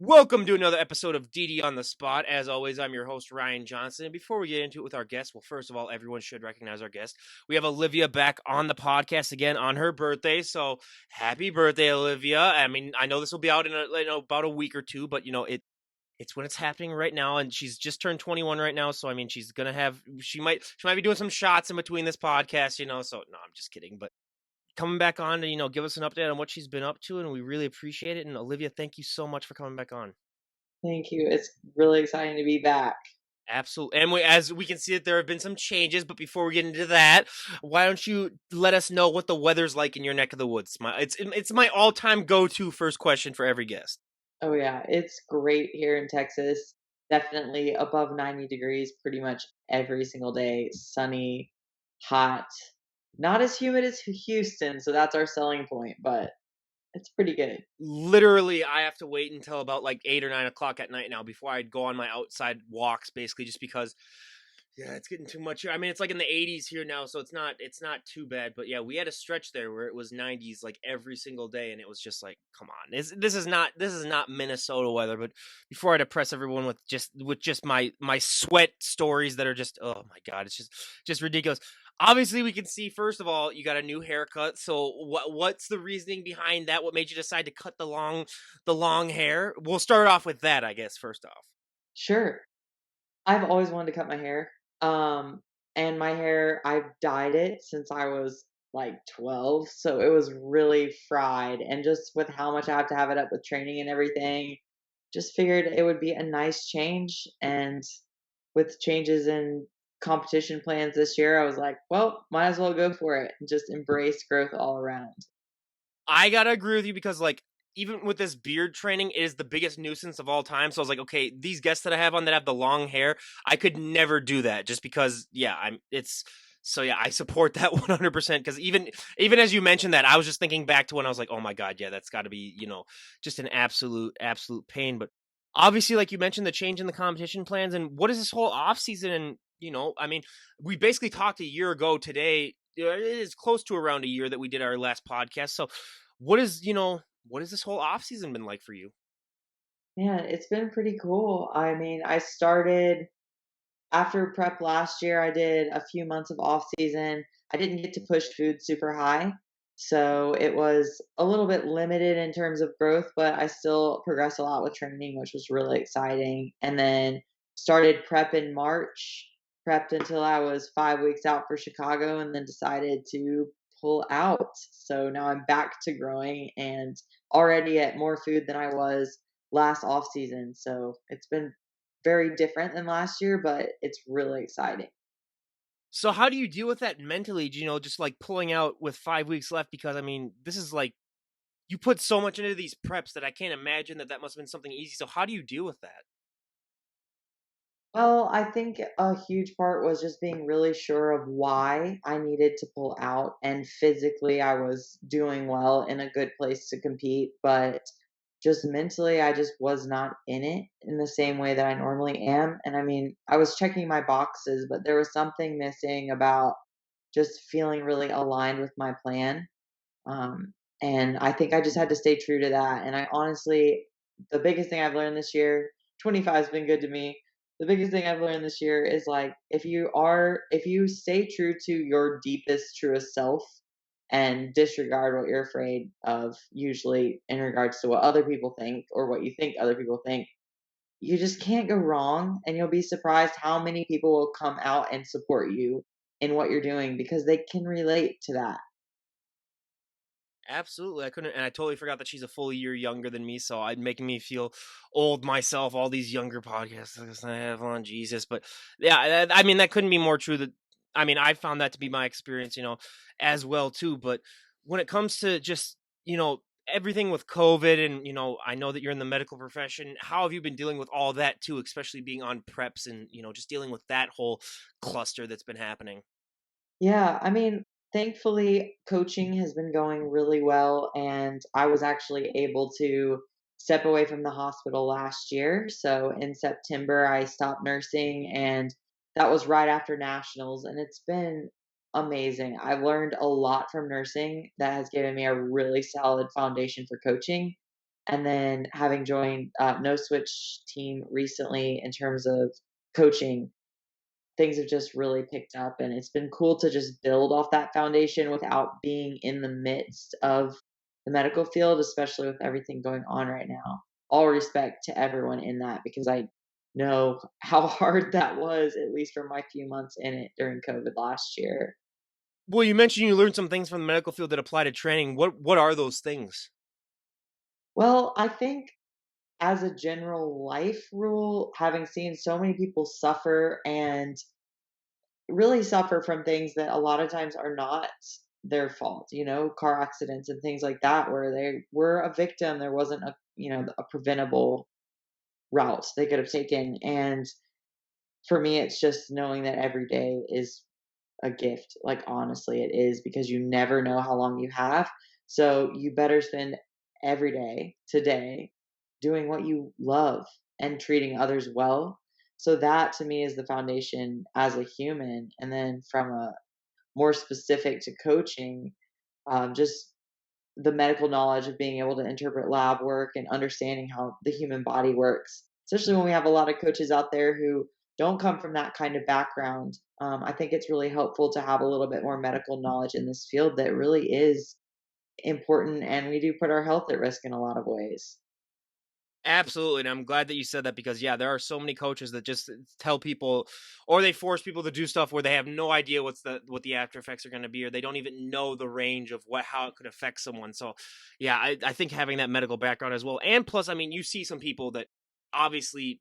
Welcome to another episode of DD on the Spot. As always, I'm your host, Ryan Johnson. And before we get into it with our guest, well, first of all, everyone should recognize our guest. We have Olivia back on the podcast again on her birthday. So happy birthday, Olivia. I mean, I know this will be out in about a week or two, but it's when it's happening right now. And she's just turned 21 right now. So, I mean, she might be doing some shots in between this podcast, so no, I'm just kidding. But coming back on to, give us an update on what she's been up to, and we really appreciate it. And Olivia, thank you so much for coming back on. Thank you. It's really exciting to be back. Absolutely. And as we can see that there have been some changes, but before we get into that, why don't you let us know what the weather's like in your neck of the woods? It's my all-time go-to first question for every guest. Oh, yeah. It's great here in Texas. Definitely above 90 degrees pretty much every single day. Sunny, hot, not as humid as Houston. So that's our selling point, but it's pretty good. Literally, I have to wait until about like 8 or 9 o'clock at night now before I'd go on my outside walks, basically, just because yeah, it's getting too much here. I mean, it's like in the 80s here now, so it's not too bad. But yeah, we had a stretch there where it was 90s like every single day, and it was just like, come on, this is not Minnesota weather. But before I depress everyone with just my sweat stories that are just, oh my god, it's just ridiculous. Obviously, we can see first of all you got a new haircut. So what's the reasoning behind that? What made you decide to cut the long hair? We'll start off with that, I guess. First off. Sure. I've always wanted to cut my hair. Um, and my hair, I've dyed it since I was like 12. So it was really fried. And just with how much I have to have it up with training and everything, just figured it would be a nice change. And with changes in competition plans this year, I was like, well, might as well go for it and just embrace growth all around. I gotta agree with you because, like, even with this beard training, it is the biggest nuisance of all time. So I was like, okay, these guests that I have on that have the long hair, I could never do that just because, yeah, yeah, I support that 100% because even as you mentioned that, I was just thinking back to when I was like, oh my God, yeah, that's got to be, just an absolute pain. But obviously, like you mentioned, the change in the competition plans and what is this whole off season? And, I mean, we basically talked a year ago today. It is close to around a year that we did our last podcast. So what has this whole off season been like for you? Yeah, it's been pretty cool. I mean, I started after prep last year. I did a few months of off season. I didn't get to push food super high. So it was a little bit limited in terms of growth, but I still progressed a lot with training, which was really exciting. And then started prep in March, prepped until I was 5 weeks out for Chicago, and then decided to pull out. So now I'm back to growing and already at more food than I was last off season. So it's been very different than last year, but it's really exciting. So how do you deal with that mentally? Just like pulling out with 5 weeks left? Because I mean, this is like you put so much into these preps that I can't imagine that must have been something easy. So how do you deal with that? Well, I think a huge part was just being really sure of why I needed to pull out. And physically, I was doing well in a good place to compete. But just mentally, I just was not in it in the same way that I normally am. And I mean, I was checking my boxes, but there was something missing about just feeling really aligned with my plan. And I think I just had to stay true to that. And I honestly, the biggest thing I've learned this year, 25 has been good to me. The biggest thing I've learned this year is like if you stay true to your deepest, truest self and disregard what you're afraid of, usually in regards to what other people think or what you think other people think, you just can't go wrong. And you'll be surprised how many people will come out and support you in what you're doing because they can relate to that. Absolutely. I couldn't, and I totally forgot that she's a full year younger than me. So I'm making me feel old myself. All these younger podcasts I have on Jesus, but yeah, I mean that couldn't be more true. That I mean I found that to be my experience, as well too. But when it comes to just everything with COVID, and I know that you're in the medical profession. How have you been dealing with all that too, especially being on preps and just dealing with that whole cluster that's been happening? Yeah, I mean, thankfully, coaching has been going really well, and I was actually able to step away from the hospital last year. So in September, I stopped nursing, and that was right after nationals, and it's been amazing. I've learned a lot from nursing that has given me a really solid foundation for coaching. And then having joined No Switch team recently in terms of coaching, things have just really picked up. And it's been cool to just build off that foundation without being in the midst of the medical field, especially with everything going on right now. All respect to everyone in that because I know how hard that was, at least for my few months in it during COVID last year. Well, you mentioned you learned some things from the medical field that apply to training. What are those things? Well, I think as a general life rule, having seen so many people suffer and really suffer from things that a lot of times are not their fault, car accidents and things like that, where they were a victim, there wasn't a preventable route they could have taken. And for me, it's just knowing that every day is a gift. Like, honestly, it is because you never know how long you have. So you better spend every day today doing what you love and treating others well. So that to me is the foundation as a human. And then from a more specific to coaching, just the medical knowledge of being able to interpret lab work and understanding how the human body works, especially when we have a lot of coaches out there who don't come from that kind of background. I think it's really helpful to have a little bit more medical knowledge in this field that really is important, and we do put our health at risk in a lot of ways. Absolutely, and I'm glad that you said that because yeah, there are so many coaches that just tell people or they force people to do stuff where they have no idea what the after effects are going to be, or they don't even know the range of what how it could affect someone. So, yeah, I think having that medical background as well, and plus, I mean, you see some people that obviously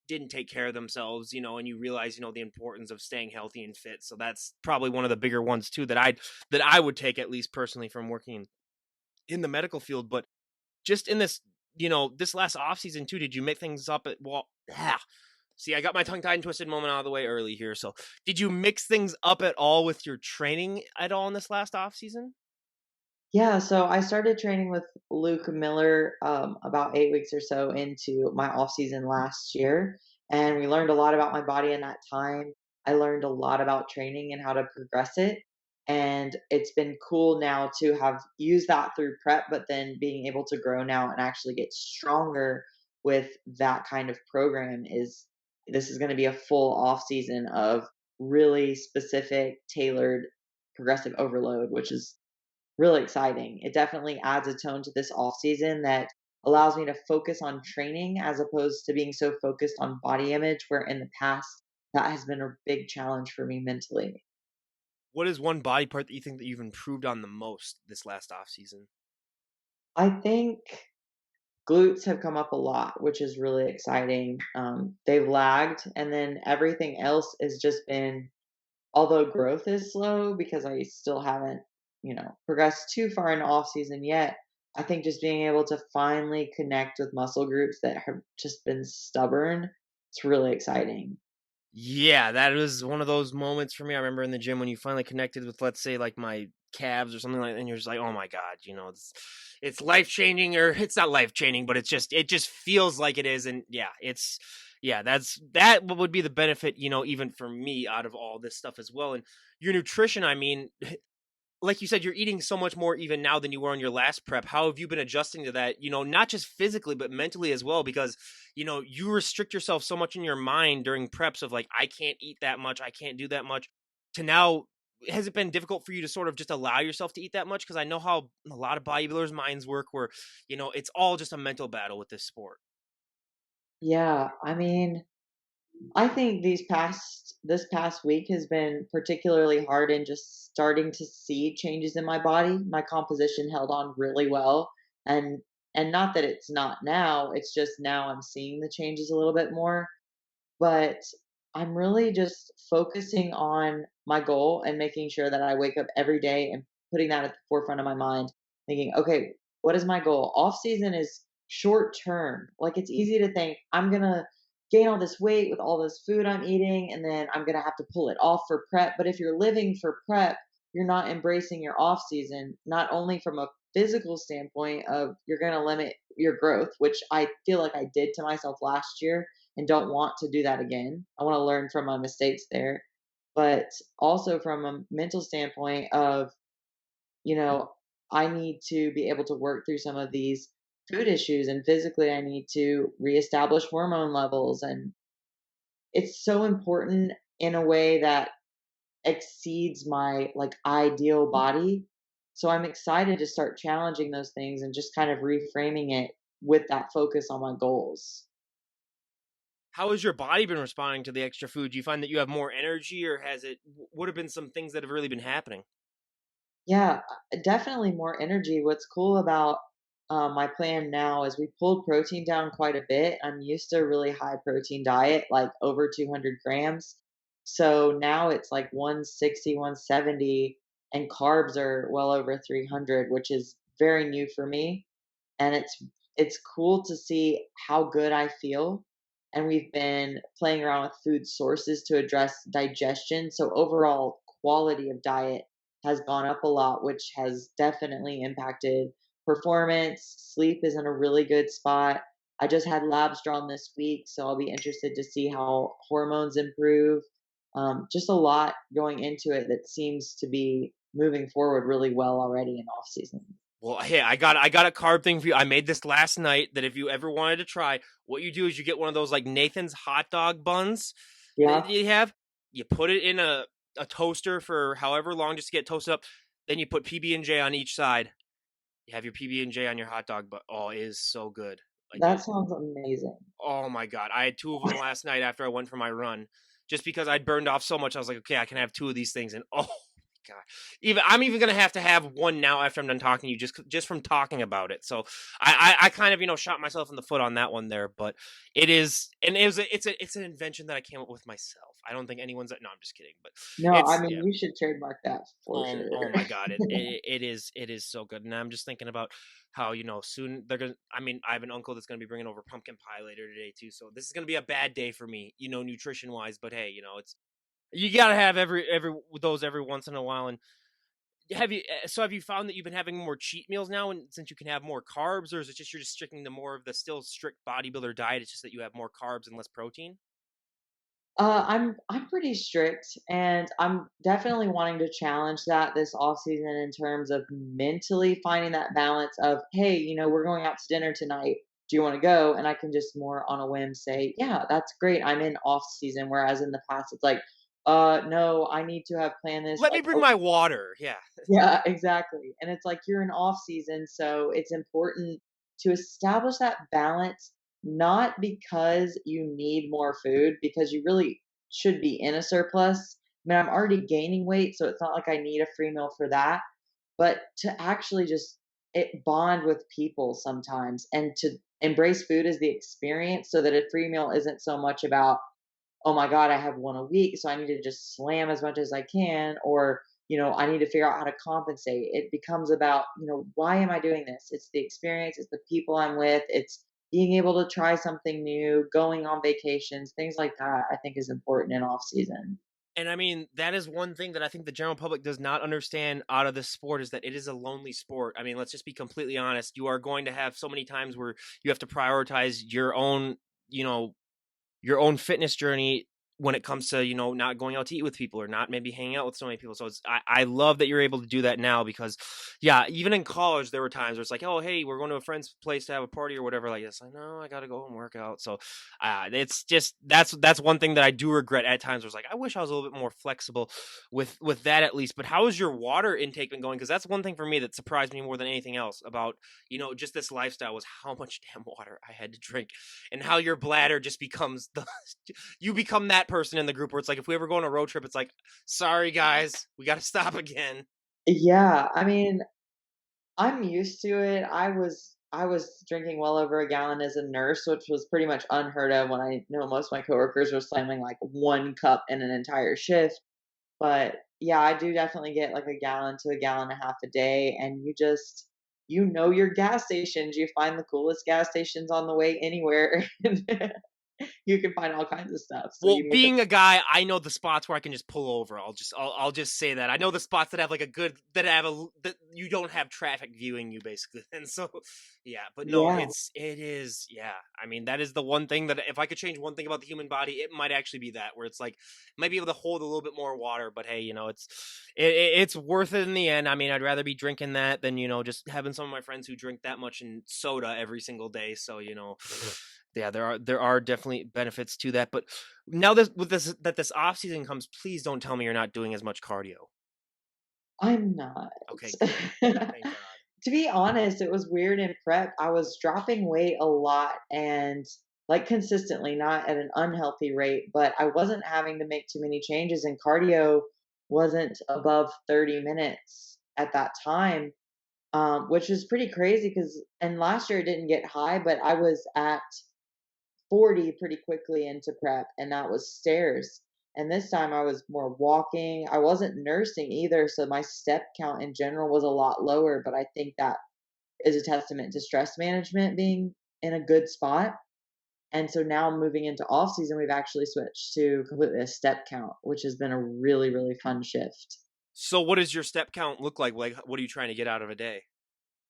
didn't take care of themselves, and you realize, the importance of staying healthy and fit. So that's probably one of the bigger ones too that I would take at least personally from working in the medical field, but just in this, this last off season too, did you make things up at well, yeah. See, I got my tongue tied and twisted moment out of the way early here. So, did you mix things up at all with your training at all in this last off season? Yeah, so I started training with Luke Miller about 8 weeks or so into my off season last year, and we learned a lot about my body in that time. I learned a lot about training and how to progress it, and it's been cool now to have used that through prep, but then being able to grow now and actually get stronger with that kind of program is this is going to be a full off season of really specific, tailored progressive overload, which is really exciting. It definitely adds a tone to this off season that allows me to focus on training as opposed to being so focused on body image, where in the past that has been a big challenge for me mentally. What is one body part that you think that you've improved on the most this last off season? I think glutes have come up a lot, which is really exciting. They've lagged, and then everything else has just been, although growth is slow because I still haven't, progressed too far in off season yet. I think just being able to finally connect with muscle groups that have just been stubborn, it's really exciting. Yeah, that was one of those moments for me. I remember in the gym when you finally connected with, let's say, like my calves or something like that, and you're just like, oh my God, it's life changing, or it's not life changing, but it just feels like it is. And yeah, that would be the benefit, even for me out of all this stuff as well. And your nutrition, I mean, like you said, you're eating so much more even now than you were on your last prep. How have you been adjusting to that? Not just physically, but mentally as well, because, you restrict yourself so much in your mind during preps of like, I can't eat that much. I can't do that much to now. Has it been difficult for you to sort of just allow yourself to eat that much? Because I know how a lot of bodybuilders' minds work where, it's all just a mental battle with this sport. Yeah, I mean, I think this past week has been particularly hard in just starting to see changes in my body. My composition held on really well, and not that it's not now, it's just now I'm seeing the changes a little bit more. But I'm really just focusing on my goal and making sure that I wake up every day and putting that at the forefront of my mind, thinking, okay, what is my goal? Off season is short term. Like, it's easy to think I'm gonna gain all this weight with all this food I'm eating, and then I'm gonna have to pull it off for prep. But if you're living for prep, you're not embracing your off season, not only from a physical standpoint of you're gonna limit your growth, which I feel like I did to myself last year and don't want to do that again. I want to learn from my mistakes there. But also from a mental standpoint of, you know, I need to be able to work through some of these food issues, and physically I need to reestablish hormone levels, and it's so important in a way that exceeds my, like, ideal body. So I'm excited to start challenging those things and just kind of reframing it with that focus on my goals. How has your body been responding to the extra food? Do you find that you have more energy, or has it what have been some things that have really been happening? Yeah, definitely more energy. What's cool about my plan now is we pulled protein down quite a bit. I'm used to a really high protein diet, like over 200 grams. So now it's like 160, 170, and carbs are well over 300, which is very new for me. And it's cool to see how good I feel. And we've been playing around with food sources to address digestion. So overall quality of diet has gone up a lot, which has definitely impacted performance. Sleep is in a really good spot. I just had labs drawn this week, so I'll be interested to see how hormones improve. Just a lot going into it that seems to be moving forward really well already in off season. Well, hey, I got a carb thing for you. I made this last night that if you ever wanted to try, what you do is you get one of those like Nathan's hot dog buns that Yeah, you have. You put it in a toaster for however long just to get toasted up. Then you put PB&J on each side. You have your PB&J on your hot dog, but oh, it is so good. Like that it, sounds amazing. oh my god, I had two of them last night after I went for my run, just because I'd burned off so much. I was like, okay, I can have two of these things, and oh god, even I'm even gonna have to have one now after I'm done talking to you, just from talking about it. So I kind of shot myself in the foot on that one there, but it is, and it's an invention that I came up with myself. I don't think anyone's no, I'm just kidding, but No, I it's mean, yeah. you should trademark that for Oh sure. my god, it is so good, and I'm just thinking about how soon they're gonna. I mean, I have an uncle that's gonna be bringing over pumpkin pie later today too, so this is gonna be a bad day for me, nutrition wise. But hey, it's you gotta have every those every once in a while. And have you found that you've been having more cheat meals now, and since you can have more carbs, or is it just you're just sticking to more of the still strict bodybuilder diet? It's just that you have more carbs and less protein. I'm pretty strict, and I'm definitely wanting to challenge that this off season in terms of mentally finding that balance of, hey, we're going out to dinner tonight. Do you want to go? And I can just more on a whim say, yeah, that's great. I'm in off season. Whereas in the past, it's like, no, I need to have planned this. Let me Like, bring my water. Yeah. yeah, exactly. And it's like you're in off season, so it's important to establish that balance, not because you need more food, because you really should be in a surplus. I mean, I'm already gaining weight, so it's not like I need a free meal for that, but to actually just bond with people sometimes and to embrace food as the experience so that a free meal isn't so much about, oh my God, I have one a week, so I need to just slam as much as I can, or, I need to figure out how to compensate. It becomes about, why am I doing this? It's the experience, it's the people I'm with, it's being able to try something new, going on vacations, things like that, I think is important in off season. And I mean, that is one thing that I think the general public does not understand out of this sport is that it is a lonely sport. I mean, let's just be completely honest. You are going to have so many times where you have to prioritize you know, your own fitness journey when it comes to not going out to eat with people or not maybe hanging out with so many people. So I love that you're able to do that now, because yeah, even in college there were times where it's like, oh hey, we're going to a friend's place to have a party or whatever like this. I know I gotta go and work out. So it's just that's one thing that I do regret at times, where it's like I wish I was a little bit more flexible with that at least. But how has your water intake been going? Because that's one thing for me that surprised me more than anything else about just this lifestyle, was how much damn water I had to drink, and how your bladder just becomes the you become that person in the group where it's like, if we ever go on a road trip, it's like, sorry guys, we got to stop again. Yeah, I mean, I'm used to it. I was drinking well over a gallon as a nurse, which was pretty much unheard of when I know most of my coworkers were slamming like 1 cup in an entire shift. But yeah, I do definitely get like a gallon to a gallon and a half a day, and you know your gas stations. You find the coolest gas stations on the way anywhere. You can find all kinds of stuff. So Well, you make a being a guy, I know the spots where I can just pull over. I'll just say that. I know the spots that have like a good that have a that you don't have traffic viewing you basically. And so yeah, but no, yeah. it is yeah. I mean, that is the one thing that if I could change one thing about the human body, it might actually be that where it's like might be able to hold a little bit more water, but hey, it's worth it in the end. I mean, I'd rather be drinking that than, just having some of my friends who drink that much in soda every single day. So, yeah, there are definitely benefits to that. But now this off season comes, please don't tell me you're not doing as much cardio. I'm not. Okay, good. Thank God. To be honest, it was weird in prep. I was dropping weight a lot and like consistently, not at an unhealthy rate, but I wasn't having to make too many changes and cardio wasn't above 30 minutes at that time, which is pretty crazy because, and last year it didn't get high, but I was at 40 pretty quickly into prep, and that was stairs. And this time I was more walking. I wasn't nursing either, so my step count in general was a lot lower, but I think that is a testament to stress management being in a good spot. And so now moving into off season, we've actually switched to completely a step count, which has been a really, really fun shift. So what does your step count look like? Like, what are you trying to get out of a day?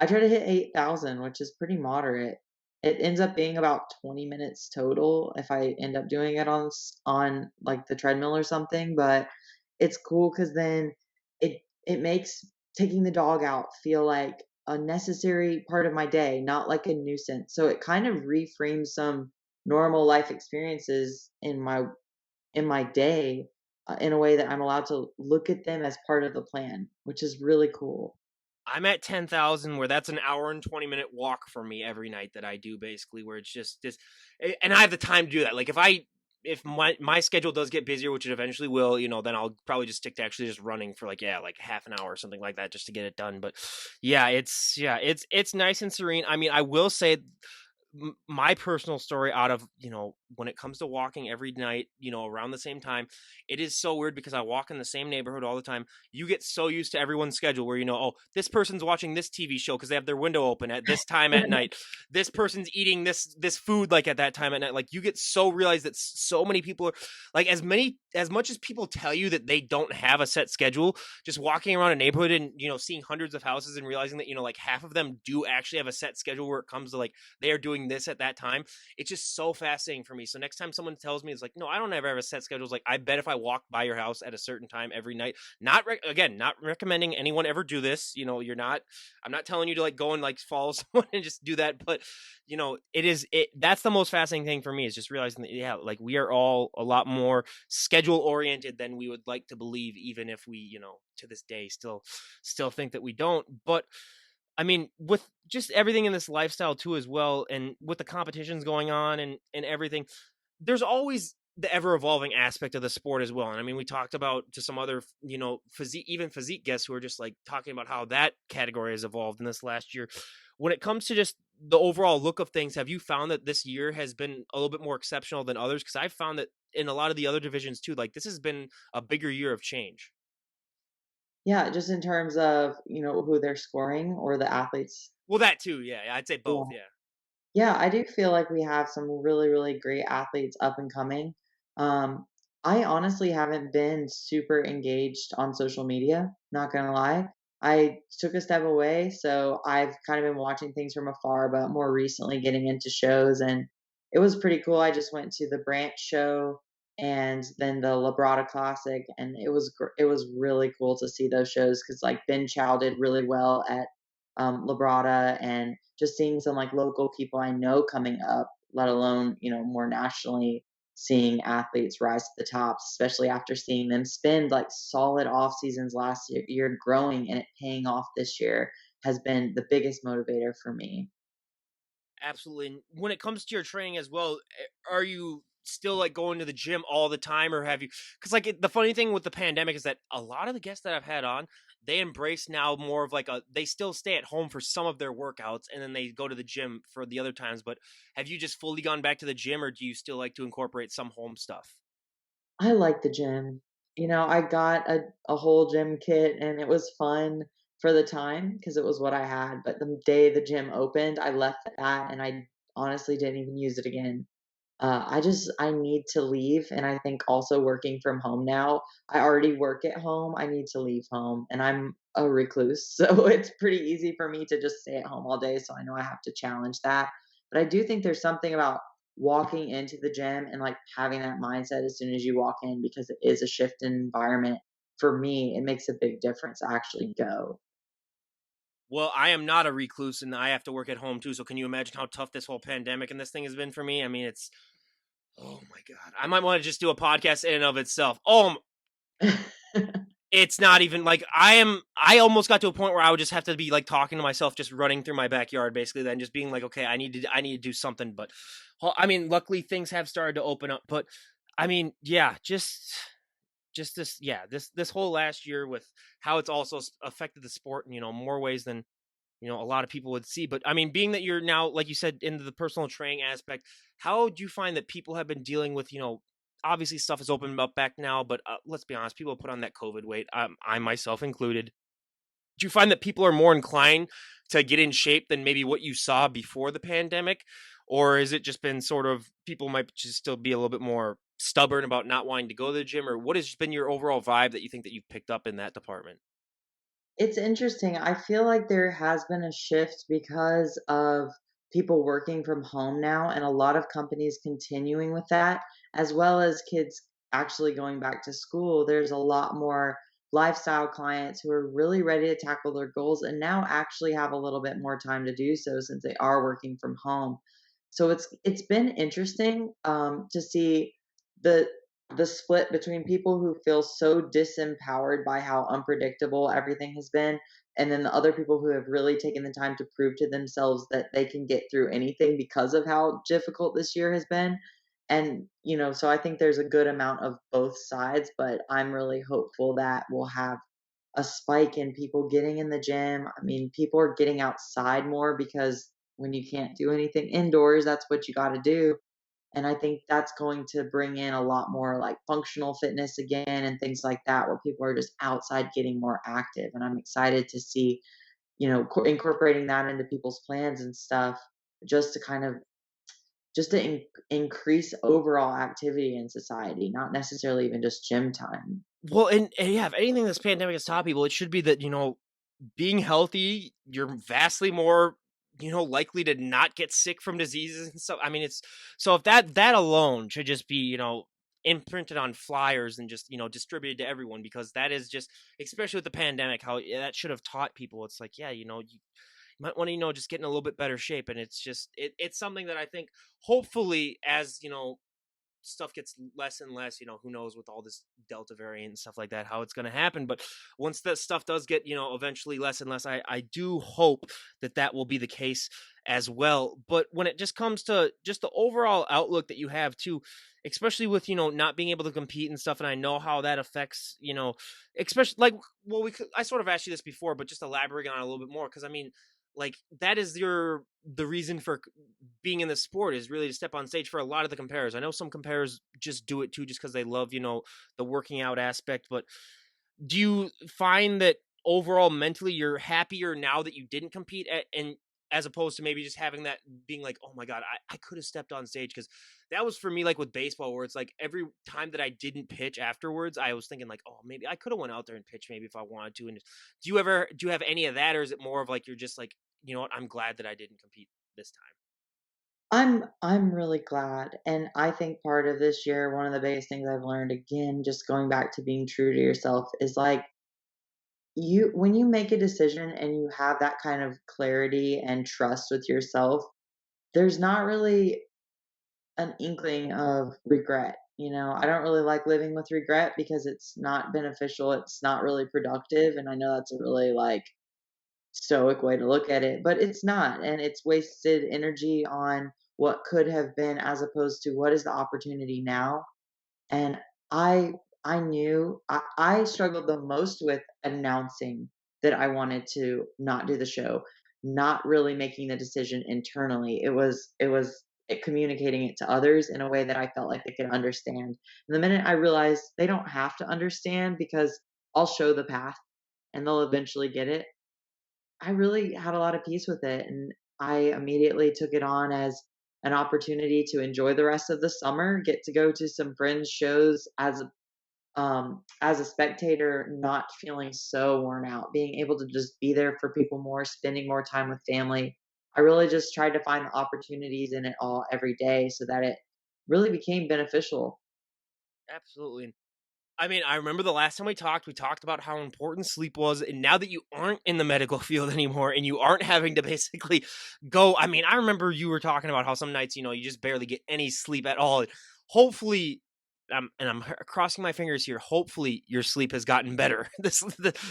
I try to hit 8,000, which is pretty moderate. It ends up being about 20 minutes total if I end up doing it on like the treadmill or something, but it's cool because then it makes taking the dog out feel like a necessary part of my day, not like a nuisance. So it kind of reframes some normal life experiences in my day, in a way that I'm allowed to look at them as part of the plan, which is really cool. I'm at 10,000 where that's an hour and 20-minute walk for me every night that I do basically where it's just this and I have the time to do that. Like if my schedule does get busier, which it eventually will, then I'll probably just stick to actually just running for like yeah, like half an hour or something like that just to get it done. But it's nice and serene. I mean, I will say my personal story out of when it comes to walking every night around the same time, it is so weird because I walk in the same neighborhood all the time. You get so used to everyone's schedule where oh, this person's watching this TV show because they have their window open at this time at night. This person's eating this food like at that time at night. Like you get so realized that so many people are like as much as people tell you that they don't have a set schedule, just walking around a neighborhood and seeing hundreds of houses and realizing that like half of them do actually have a set schedule where it comes to like they are doing this at that time. It's just so fascinating for me. So next time someone tells me it's like, no, I don't ever have a set schedule. It's like, I bet if I walk by your house at a certain time every night, again, not recommending anyone ever do this. I'm not telling you to like go and like follow someone and just do that. But that's the most fascinating thing for me is just realizing that, yeah, like we are all a lot more schedule oriented than we would like to believe, even if we, to this day still think that we don't. But I mean, with just everything in this lifestyle too, as well, and with the competitions going on and everything, there's always the ever evolving aspect of the sport as well. And I mean, we talked about to some other, physique guests who are just like talking about how that category has evolved in this last year. When it comes to just the overall look of things, have you found that this year has been a little bit more exceptional than others? Because I've found that in a lot of the other divisions too, like this has been a bigger year of change. Yeah, just in terms of, who they're scoring or the athletes. Well, that too, yeah, I'd say both, Yeah. yeah. Yeah, I do feel like we have some really, really great athletes up and coming. Um, I honestly haven't been super engaged on social media, not gonna lie. I took a step away, so I've kind of been watching things from afar, but more recently getting into shows, and it was pretty cool. I just went to the Branch show and then the Labrada Classic, and it was really cool to see those shows because like Ben Chow did really well at Labrada, and just seeing some like local people I know coming up, let alone, more nationally seeing athletes rise to the top, especially after seeing them spend like solid off seasons last year growing and it paying off this year has been the biggest motivator for me. Absolutely. And when it comes to your training as well, are you still like going to the gym all the time or have you cuz like the funny thing with the pandemic is that a lot of the guests that I've had on, they embrace now more of like they still stay at home for some of their workouts and then they go to the gym for the other times, but have you just fully gone back to the gym or do you still like to incorporate some home stuff? I like the gym. I got a whole gym kit and it was fun for the time because it was what I had. But the day the gym opened, I left that and I honestly didn't even use it again. I need to leave, and I think also working from home now, I already work at home, I need to leave home, and I'm a recluse, so it's pretty easy for me to just stay at home all day, so I know I have to challenge that. But I do think there's something about walking into the gym and, like, having that mindset as soon as you walk in because it is a shift in environment. For me, it makes a big difference to actually go. Well, I am not a recluse and I have to work at home too. So can you imagine how tough this whole pandemic and this thing has been for me? I mean, it's oh my god. I might want to just do a podcast in and of itself. It's not even like I almost got to a point where I would just have to be like talking to myself, just running through my backyard basically, then just being like, okay, I need to do something. But I mean, luckily things have started to open up. But I mean, yeah, just this yeah, this whole last year with how it's also affected the sport in, more ways than a lot of people would see. But I mean, being that you're now, like you said, into the personal training aspect, how do you find that people have been dealing with, obviously stuff is opening up back now, but let's be honest, people put on that COVID weight, I myself included. Do you find that people are more inclined to get in shape than maybe what you saw before the pandemic? Or has it just been sort of people might just still be a little bit more stubborn about not wanting to go to the gym? Or what has been your overall vibe that you think that you've picked up in that department? It's interesting. I feel like there has been a shift because of people working from home now, and a lot of companies continuing with that, as well as kids actually going back to school. There's a lot more lifestyle clients who are really ready to tackle their goals and now actually have a little bit more time to do so since they are working from home. So it's been interesting to see the the split between people who feel so disempowered by how unpredictable everything has been, and then the other people who have really taken the time to prove to themselves that they can get through anything because of how difficult this year has been. And, so I think there's a good amount of both sides, but I'm really hopeful that we'll have a spike in people getting in the gym. I mean, people are getting outside more because when you can't do anything indoors, that's what you got to do. And I think that's going to bring in a lot more like functional fitness again and things like that, where people are just outside getting more active. And I'm excited to see, incorporating that into people's plans and stuff just to kind of just to increase overall activity in society, not necessarily even just gym time. Well, and yeah, if anything this pandemic has taught people, it should be that, being healthy, you're vastly more, likely to not get sick from diseases and stuff. I mean, it's so if that alone should just be, imprinted on flyers and just, distributed to everyone because that is just, especially with the pandemic, how that should have taught people. It's like, yeah, you might want to, just get in a little bit better shape. And it's just, it's something that I think hopefully as, stuff gets less and less, who knows with all this Delta variant and stuff like that, how it's going to happen. But once that stuff does get, eventually less and less, I do hope that that will be the case as well. But when it just comes to just the overall outlook that you have too, especially with, not being able to compete and stuff. And I know how that affects, especially like, well, I sort of asked you this before, but just elaborating on it a little bit more. Cause I mean, like that is the reason for being in the sport is really to step on stage for a lot of the compares. I know some compares just do it too, just because they love, the working out aspect. But do you find that overall mentally you're happier now that you didn't compete and as opposed to maybe just having that being like, oh my God, I could have stepped on stage because that was for me like with baseball where it's like every time that I didn't pitch afterwards, I was thinking like, oh, maybe I could have went out there and pitched maybe if I wanted to. And do you have any of that or is it more of like you're just like, you know what, I'm glad that I didn't compete this time? I'm really glad, and I think part of this year, one of the biggest things I've learned, again, just going back to being true to yourself, is like you when you make a decision and you have that kind of clarity and trust with yourself, there's not really an inkling of regret. I don't really like living with regret because it's not beneficial, it's not really productive, and I know that's a really like stoic way to look at it, but it's not, and it's wasted energy on what could have been as opposed to what is the opportunity now. And I knew I struggled the most with announcing that I wanted to not do the show, not really making the decision internally. It communicating it to others in a way that I felt like they could understand. And the minute I realized they don't have to understand because I'll show the path and they'll eventually get it, I really had a lot of peace with it, and I immediately took it on as an opportunity to enjoy the rest of the summer, get to go to some friends' shows as a spectator, not feeling so worn out, being able to just be there for people more, spending more time with family. I really just tried to find the opportunities in it all every day so that it really became beneficial. Absolutely. I mean, I remember the last time we talked about how important sleep was. And now that you aren't in the medical field anymore and you aren't having to basically go, I mean, I remember you were talking about how some nights, you just barely get any sleep at all. Hopefully, and I'm crossing my fingers here. Hopefully, your sleep has gotten better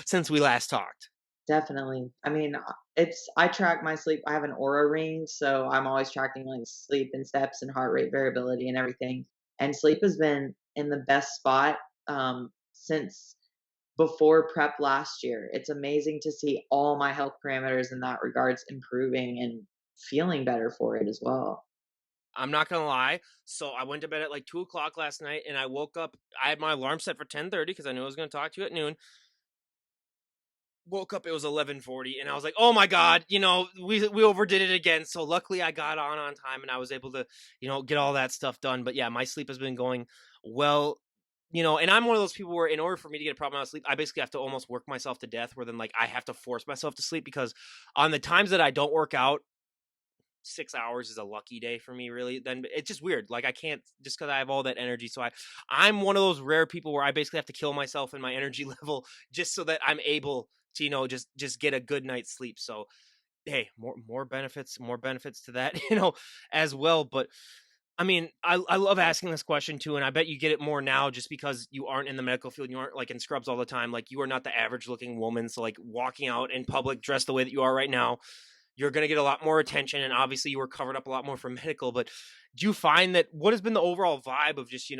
since we last talked. Definitely. I mean, it's I track my sleep. I have an Aura ring, so I'm always tracking like sleep and steps and heart rate variability and everything. And sleep has been in the best spot since before prep last year. It's amazing to see all my health parameters in that regards improving and feeling better for it as well. I'm not gonna lie. So I went to bed at like 2 o'clock last night, and I woke up. I had my alarm set for 10:30 because I knew I was gonna talk to you at noon. Woke up, it was 11:40, and I was like, "Oh my god, we overdid it again." So luckily I got on time and I was able to, get all that stuff done. But yeah, my sleep has been going well, and I'm one of those people where in order for me to get a problem out of sleep, I basically have to almost work myself to death where then like I have to force myself to sleep because on the times that I don't work out, 6 hours is a lucky day for me, really. Then it's just weird. Like I can't just because I have all that energy. So I'm one of those rare people where I basically have to kill myself in my energy level just so that I'm able to, just get a good night's sleep. So hey, more benefits to that, as well. But I mean, I love asking this question too, and I bet you get it more now just because you aren't in the medical field, you aren't like in scrubs all the time. Like you are not the average looking woman. So like walking out in public dressed the way that you are right now, you're going to get a lot more attention, and obviously you were covered up a lot more for medical. But do you find that what has been the overall vibe of just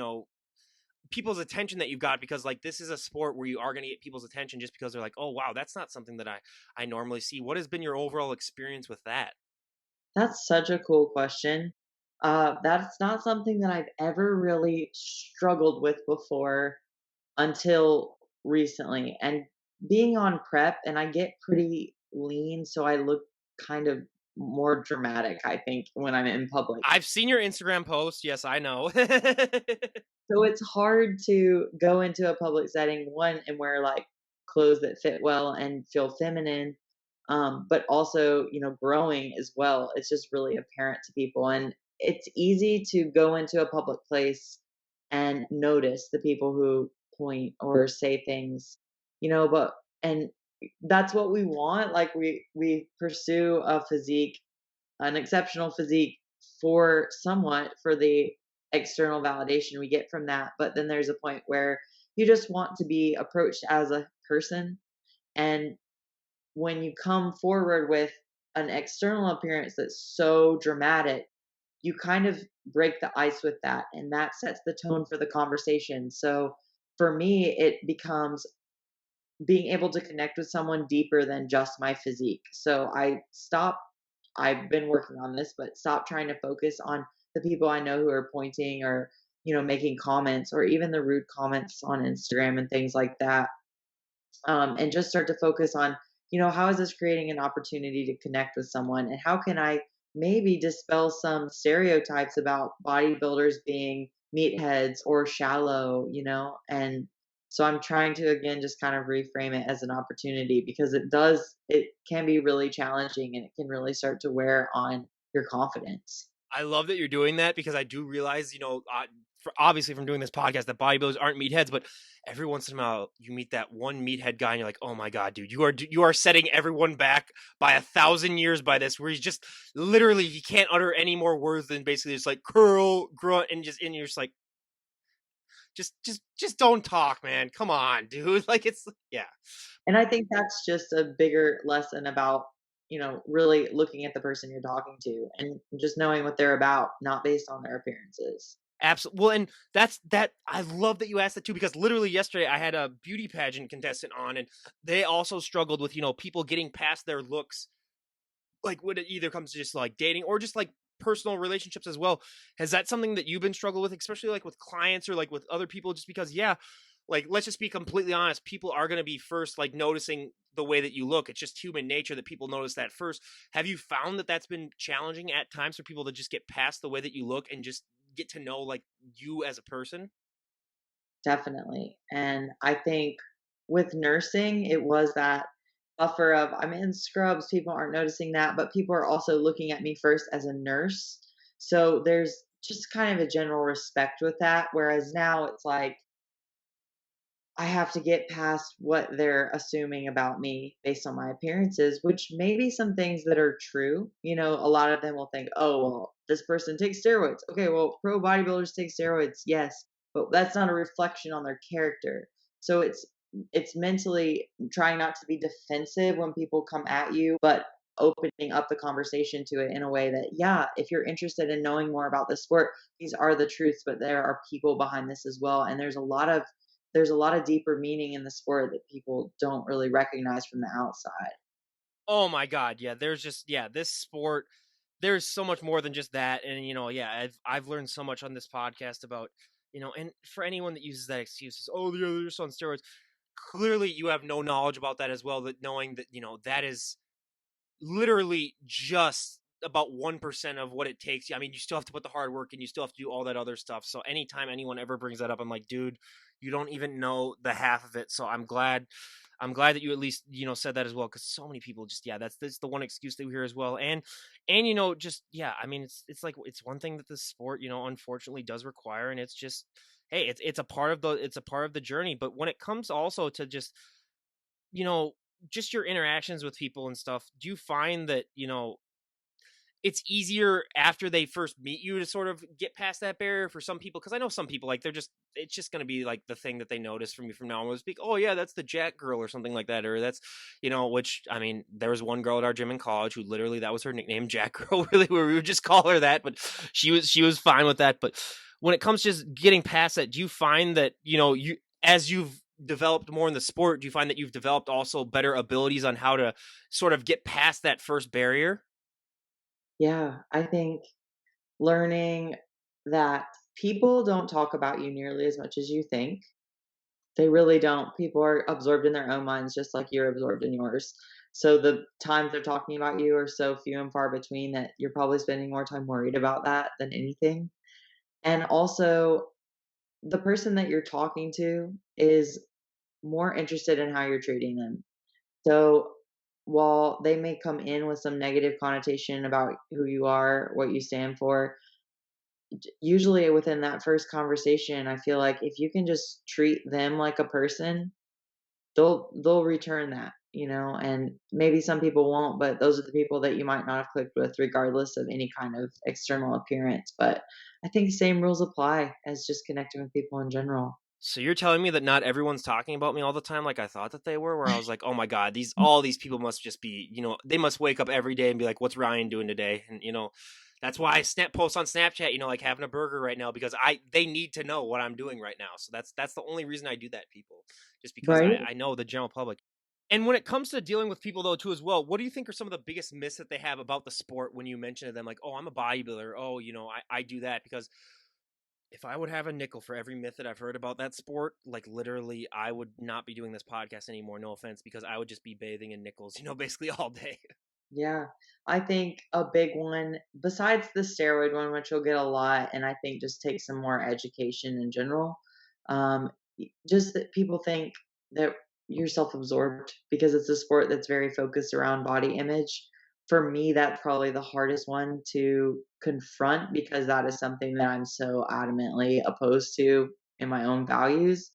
people's attention that you've got, because like this is a sport where you are going to get people's attention just because they're like, oh wow, that's not something that I normally see. What has been your overall experience with that? That's such a cool question. That's not something that I've ever really struggled with before until recently. And being on prep, and I get pretty lean, so I look kind of more dramatic, I think, when I'm in public. I've seen your Instagram post, yes, I know. So it's hard to go into a public setting, one, and wear like clothes that fit well and feel feminine, but also, growing as well. It's just really apparent to people. And it's easy to go into a public place and notice the people who point or say things, but, and that's what we want. Like we pursue a physique, an exceptional physique for somewhat for the external validation we get from that. But then there's a point where you just want to be approached as a person. And when you come forward with an external appearance that's so dramatic, you kind of break the ice with that. And that sets the tone for the conversation. So for me, it becomes being able to connect with someone deeper than just my physique. So I've been working on this, but stop trying to focus on the people I know who are pointing or, making comments or even the rude comments on Instagram and things like that. And just start to focus on, how is this creating an opportunity to connect with someone? And how can I maybe dispel some stereotypes about bodybuilders being meatheads or shallow, And so I'm trying to, again, just kind of reframe it as an opportunity because it can be really challenging and it can really start to wear on your confidence. I love that you're doing that because I do realize, obviously from doing this podcast that bodybuilders aren't meatheads, but every once in a while you meet that one meathead guy and you're like, oh my god, dude, you are setting everyone back by 1,000 years by this. Where he's just literally he can't utter any more words than basically just like curl, grunt, and you're just like, just don't talk, man. Come on, dude. Like it's yeah. And I think that's just a bigger lesson about, really looking at the person you're talking to and just knowing what they're about, not based on their appearances. Absolutely. Well, and that. I love that you asked that too, because literally yesterday I had a beauty pageant contestant on, and they also struggled with people getting past their looks, like when it either comes to just like dating or just like personal relationships as well. Has that something that you've been struggle with, especially like with clients or like with other people? Just because, yeah, like, let's just be completely honest, people are going to be first like noticing the way that you look. It's just human nature that people notice that first. Have you found that that's been challenging at times for people to just get past the way that you look and just get to know like you as a person? Definitely. And I think with nursing, it was that buffer of I'm in scrubs, people aren't noticing that, but people are also looking at me first as a nurse. So there's just kind of a general respect with that. Whereas now it's like, I have to get past what they're assuming about me based on my appearances, which may be some things that are true. You know, a lot of them will think, oh, well, this person takes steroids. Okay, well, pro bodybuilders take steroids, yes, but that's not a reflection on their character. So it's mentally trying not to be defensive when people come at you, but opening up the conversation to it in a way that, yeah, if you're interested in knowing more about the sport, these are the truths, but there are people behind this as well. And there's a lot of deeper meaning in the sport that people don't really recognize from the outside. Oh my god, yeah, there's just yeah, this sport, there's so much more than just that. And yeah, I've learned so much on this podcast about, and for anyone that uses that excuse is, oh, they're just on steroids. Clearly you have no knowledge about that as well, that knowing that, that is literally just about 1% of what it takes. I mean, you still have to put the hard work and you still have to do all that other stuff. So anytime anyone ever brings that up, I'm like, dude, you don't even know the half of it. So I'm glad that you at least, said that as well. Cause so many people just, yeah, that's the one excuse that we hear as well. And, just, yeah, I mean, it's like, it's one thing that the sport, unfortunately does require. And it's just, hey, it's a part of the journey. But when it comes also to just, you know, just your interactions with people and stuff, do you find that, it's easier after they first meet you to sort of get past that barrier for some people? Because I know some people, like, it's just going to be like the thing that they notice from you from now on. Will speak, oh, yeah, that's the Jack girl or something like that. Or that's, which, I mean, there was one girl at our gym in college who literally, that was her nickname, Jack Girl, really, where we would just call her that. But she was fine with that. But when it comes to just getting past that, do you find that, as you've developed more in the sport, do you find that you've developed also better abilities on how to sort of get past that first barrier? Yeah, I think learning that people don't talk about you nearly as much as you think. They really don't. People are absorbed in their own minds just like you're absorbed in yours. So the times they're talking about you are so few and far between that you're probably spending more time worried about that than anything. And also, the person that you're talking to is more interested in how you're treating them. So while they may come in with some negative connotation about who you are, what you stand for, usually within that first conversation, I feel like if you can just treat them like a person, they'll return that, and maybe some people won't, but those are the people that you might not have clicked with regardless of any kind of external appearance. But I think the same rules apply as just connecting with people in general. So you're telling me that not everyone's talking about me all the time like I thought that they were, where I was like, "Oh my god, all these people must just be, they must wake up every day and be like, what's Ryan doing today?" And that's why I snap post on Snapchat, like having a burger right now, because they need to know what I'm doing right now. So that's the only reason I do that, people. Just because I Right? I know the general public. And when it comes to dealing with people though too as well, what do you think are some of the biggest myths that they have about the sport when you mention to them like, "Oh, I'm a bodybuilder. Oh, I do that," because if I would have a nickel for every myth that I've heard about that sport, like literally, I would not be doing this podcast anymore. No offense, because I would just be bathing in nickels, basically all day. Yeah. I think a big one, besides the steroid one, which you'll get a lot, and I think just take some more education in general, just that people think that you're self absorbed because it's a sport that's very focused around body image. For me, that's probably the hardest one to confront because that is something that I'm so adamantly opposed to in my own values.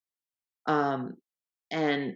Um, and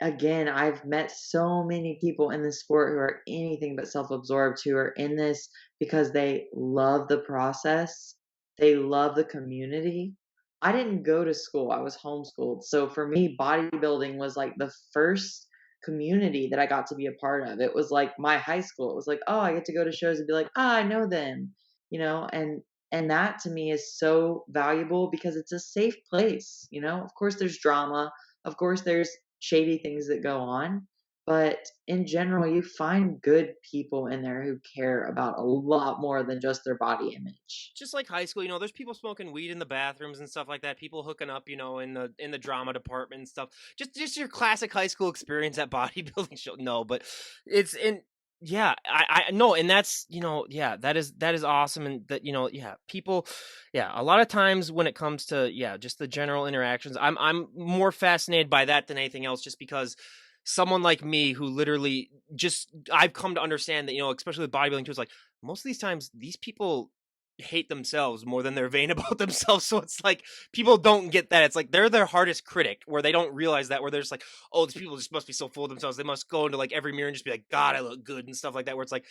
again, I've met so many people in this sport who are anything but self-absorbed, who are in this because they love the process, they love the community. I didn't go to school, I was homeschooled. So for me, bodybuilding was like the first community that I got to be a part of. It was like my high school. It was like, "Oh, I get to go to shows and be like, ah, I know them," and that to me is so valuable because it's a safe place. Of course there's drama, of course there's shady things that go on, but in general, you find good people in there who care about a lot more than just their body image. Just like high school, there's people smoking weed in the bathrooms and stuff like that. People hooking up, in the drama department and stuff. Just your classic high school experience at bodybuilding show. No, but it's in yeah, I no, and that's yeah, that is awesome, and that yeah, people, yeah, a lot of times when it comes to just the general interactions, I'm more fascinated by that than anything else, just because someone like me who literally just I've come to understand that especially with bodybuilding too, it's like most of these times these people hate themselves more than they're vain about themselves. So it's like people don't get that. It's like they're their hardest critic, where they don't realize that, where they're just like, oh, these people just must be so full of themselves. They must go into like every mirror and just be like, God, I look good and stuff like that. Where it's like,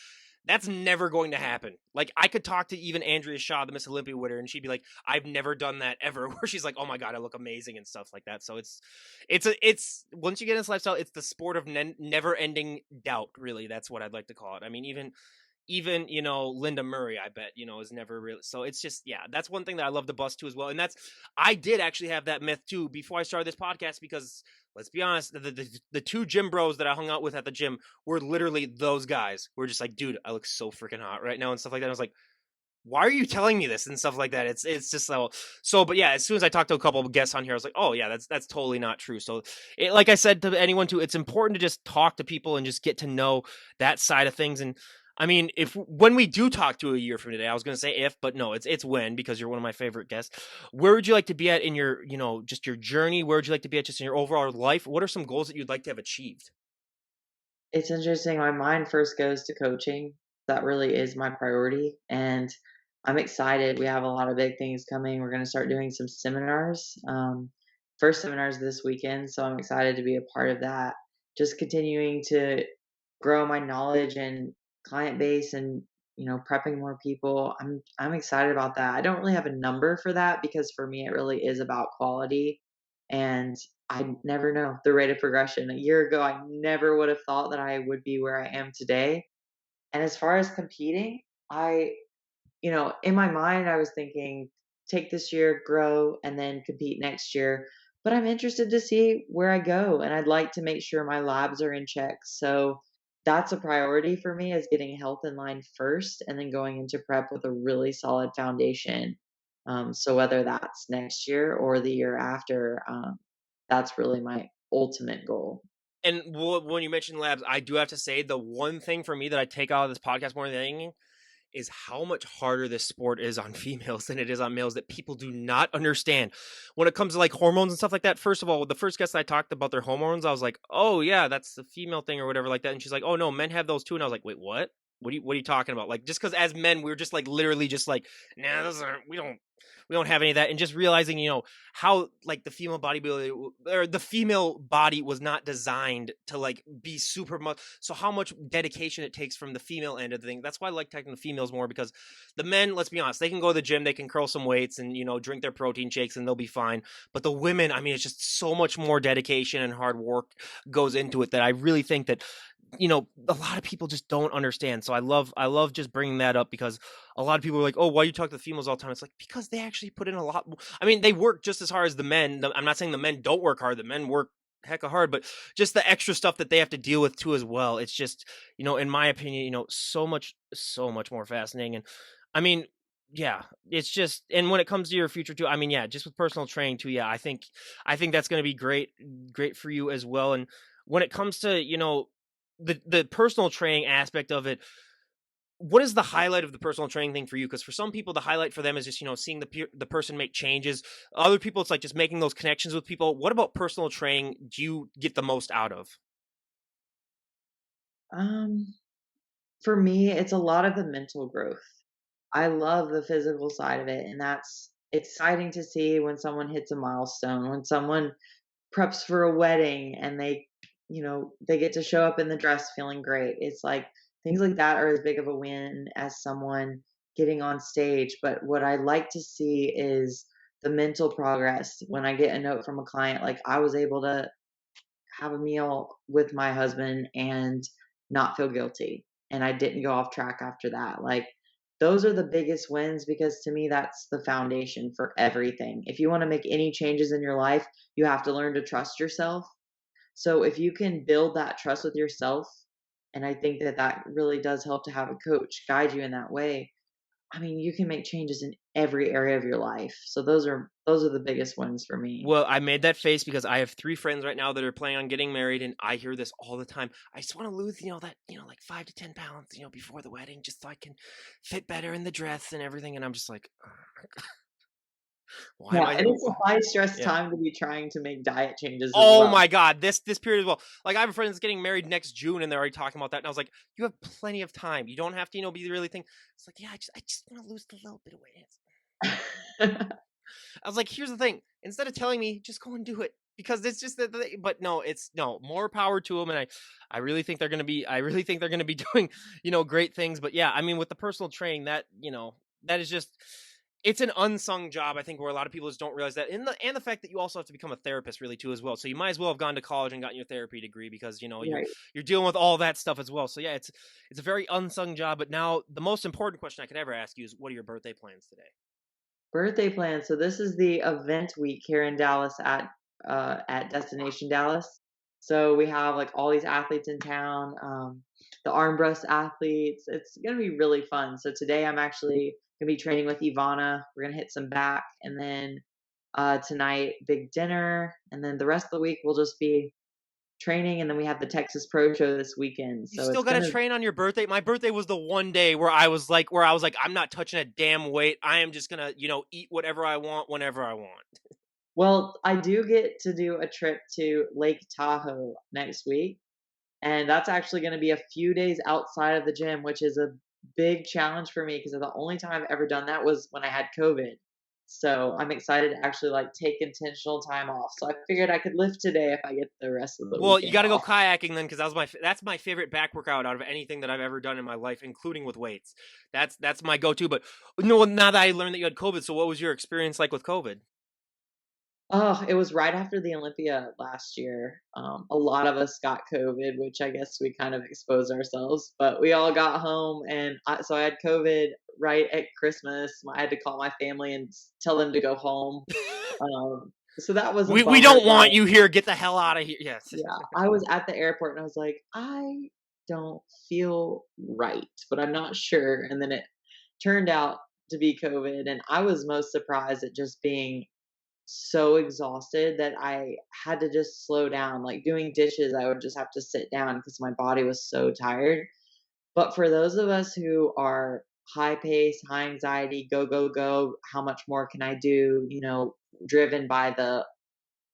that's never going to happen. Like I could talk to even Andrea Shaw, the Miss Olympia winner, and she'd be like, I've never done that ever. Where she's like, oh my God, I look amazing and stuff like that. So it's once you get in this lifestyle, it's the sport of never ending doubt. Really, that's what I'd like to call it. I mean, even Linda Murray, I bet is never really. So it's just, yeah, that's one thing that I love to bust too as well. And that's, I did actually have that myth too before I started this podcast, because let's be honest, the two gym bros that I hung out with at the gym were literally those guys who were just like, dude, I look so freaking hot right now and stuff like that. I was like, why are you telling me this and stuff like that? It's just so. But yeah, as soon as I talked to a couple of guests on here, I was like, oh yeah, that's totally not true. So like I said to anyone too, it's important to just talk to people and just get to know that side of things. And I mean, if when we do talk to a year from today, I was going to say if, but no, it's when, because you're one of my favorite guests. Where would you like to be at in your just your journey? Where would you like to be at just in your overall life? What are some goals that you'd like to have achieved? It's interesting. My mind first goes to coaching. That really is my priority. And I'm excited. We have a lot of big things coming. We're going to start doing some seminars. First seminars this weekend. So I'm excited to be a part of that. Just continuing to grow my knowledge and client base and prepping more people. I'm excited about that. I don't really have a number for that because for me it really is about quality, and I never know the rate of progression. A year ago I never would have thought that I would be where I am today. And as far as competing, I in my mind, I was thinking, take this year, grow, and then compete next year. But I'm interested to see where I go, and I'd like to make sure my labs are in check. So that's a priority for me, is getting health in line first, and then going into prep with a really solid foundation. So whether that's next year or the year after, that's really my ultimate goal. And when you mentioned labs, I do have to say the one thing for me that I take out of this podcast more than anything is how much harder this sport is on females than it is on males, that people do not understand when it comes to like hormones and stuff like that. First of all, the first guest I talked about their hormones, I was like, oh yeah, that's the female thing or whatever like that. And she's like, oh no, men have those too. And I was like, wait, what? What are you talking about? Like, just because as men we're just like literally just like, nah, those aren't, we don't have any of that. And just realizing, how like the female bodybuilder or the female body was not designed to like be super much. So how much dedication it takes from the female end of the thing. That's why I like taking the females more, because the men, let's be honest, they can go to the gym, they can curl some weights and drink their protein shakes and they'll be fine. But the women, I mean, it's just so much more dedication and hard work goes into it, that I really think that a lot of people just don't understand. So I love just bringing that up, because a lot of people are like, oh, why you talk to the females all the time? It's like, because they actually put in a lot more. I mean, they work just as hard as the men. I'm not saying the men don't work hard. The men work hecka hard, but just the extra stuff that they have to deal with too as well. It's just, in my opinion, so much more fascinating. And I mean, yeah, it's just, and when it comes to your future too, I mean, yeah, just with personal training too, yeah, I think that's going to be great for you as well. And when it comes to, the personal training aspect of it, what is the highlight of the personal training thing for you? Because for some people, the highlight for them is just seeing the person make changes. Other people, it's like just making those connections with people. What about personal training do you get the most out of? Um, for me, it's a lot of the mental growth. I love the physical side of it, and that's exciting to see when someone hits a milestone, when someone preps for a wedding and they get to show up in the dress feeling great. It's like things like that are as big of a win as someone getting on stage. But what I like to see is the mental progress. When I get a note from a client, like I was able to have a meal with my husband and not feel guilty. And I didn't go off track after that. Like, those are the biggest wins because to me, that's the foundation for everything. If you want to make any changes in your life, you have to learn to trust yourself. So if you can build that trust with yourself, and I think that that really does help to have a coach guide you in that way. I mean, you can make changes in every area of your life. So those are the biggest ones for me. Well, I made that face because I have 3 friends right now that are planning on getting married, and I hear this all the time. "I just wanna lose, that, like 5 to 10 pounds, before the wedding, just so I can fit better in the dress and everything," and I'm just like, "Why am Yeah, I and gonna?" it's a high stress Yeah. time to be trying to make diet changes as Oh well. my god, this period as well. Like, I have a friend that's getting married next June, and they're already talking about that, and I was like, "You have plenty of time. You don't have to, be really think." It's like, "Yeah, I just wanna lose the little bit of weight." I was like, "Here's the thing. Instead of telling me, just go and do it." Because it's just that, but no, it's no more power to them, and I really think they're gonna be, I really think they're gonna be doing, great things. But yeah, I mean, with the personal training, that that is just, it's an unsung job. I think where a lot of people just don't realize that, and the fact that you also have to become a therapist really too as well. So you might as well have gone to college and gotten your therapy degree because Right. you're dealing with all that stuff as well. So yeah, it's a very unsung job. But now the most important question I could ever ask you is, what are your birthday plans today? Birthday plans. So this is the event week here in Dallas at Destination Dallas. So we have like all these athletes in town, the armbrust athletes. It's gonna be really fun. So today I'm actually gonna be training with Ivana. We're gonna hit some back, and then tonight big dinner, and then the rest of the week will just be training, and then we have the Texas Pro Show this weekend. You So still it's gotta gonna train on your birthday. My birthday was the one day where I was like, "I'm not touching a damn weight. I am just gonna, eat whatever I want whenever I want." well, I do get to do a trip to Lake Tahoe next week. And that's actually gonna be a few days outside of the gym, which is a big challenge for me because the only time I've ever done that was when I had COVID. So I'm excited to actually like take intentional time off. So I figured I could lift today if I get the rest of the Well, you weekend gotta go off. kayaking then, because that's my favorite back workout out of anything that I've ever done in my life, including with weights. That's my go-to. But no, now that I learned that you had COVID, so what was your experience like with COVID? Oh, it was right after the Olympia last year. A lot of us got COVID, which I guess we kind of exposed ourselves, but we all got home, and so I had COVID right at Christmas. I had to call my family and tell them to go home. So that was a We bummer, don't want but you here. Get the hell out of here. Yes. yeah, I was at the airport and I was like, "I don't feel right, but I'm not sure." And then it turned out to be COVID, and I was most surprised at just being so exhausted that I had to just slow down. Like doing dishes, I would just have to sit down because my body was so tired. But for those of us who are high pace, high anxiety, go, go, go, how much more can I do? Driven by the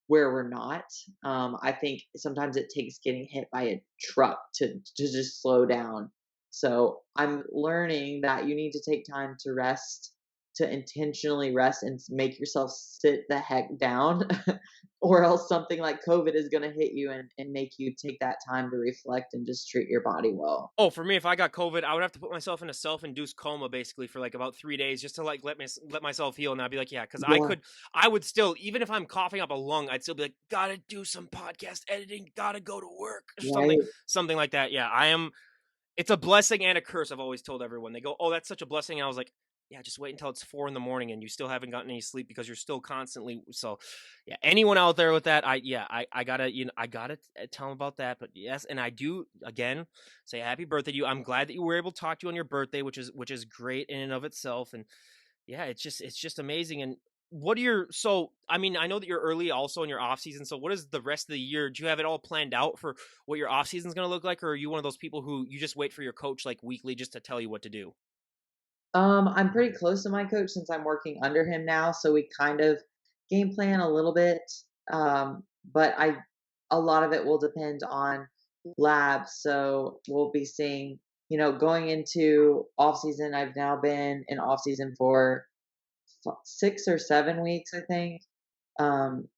where we're not. I think sometimes it takes getting hit by a truck to just slow down. So I'm learning that you need to take time to rest, to intentionally rest and make yourself sit the heck down, or else something like COVID is going to hit you and make you take that time to reflect and just treat your body well. Oh, for me, if I got COVID, I would have to put myself in a self-induced coma basically for like about 3 days just to like let myself heal. And I'd be like, yeah, because Yeah, I would still, even if I'm coughing up a lung, I'd still be like, gotta do some podcast editing, gotta go to work or right. something like that. Yeah, I am. It's a blessing and a curse. I've always told everyone. They go, "Oh, that's such a blessing." And I was like, "Yeah, just wait until it's 4 in the morning and you still haven't gotten any sleep because you're still constantly." So, yeah, anyone out there with that, I gotta, I gotta tell them about that. But yes, and I do again say happy birthday to you. I'm glad that you were able to talk to you on your birthday, which is great in and of itself. And yeah, it's just amazing. And what are your, so I mean, I know that you're early also in your off season. So what is the rest of the year? Do you have it all planned out for what your off season is going to look like, or are you one of those people who you just wait for your coach like weekly just to tell you what to do? I'm pretty close to my coach since I'm working under him now, so we kind of game plan a little bit. But a lot of it will depend on labs. So we'll be seeing, going into off season. I've now been in off season for 6 or 7 weeks, I think. Um,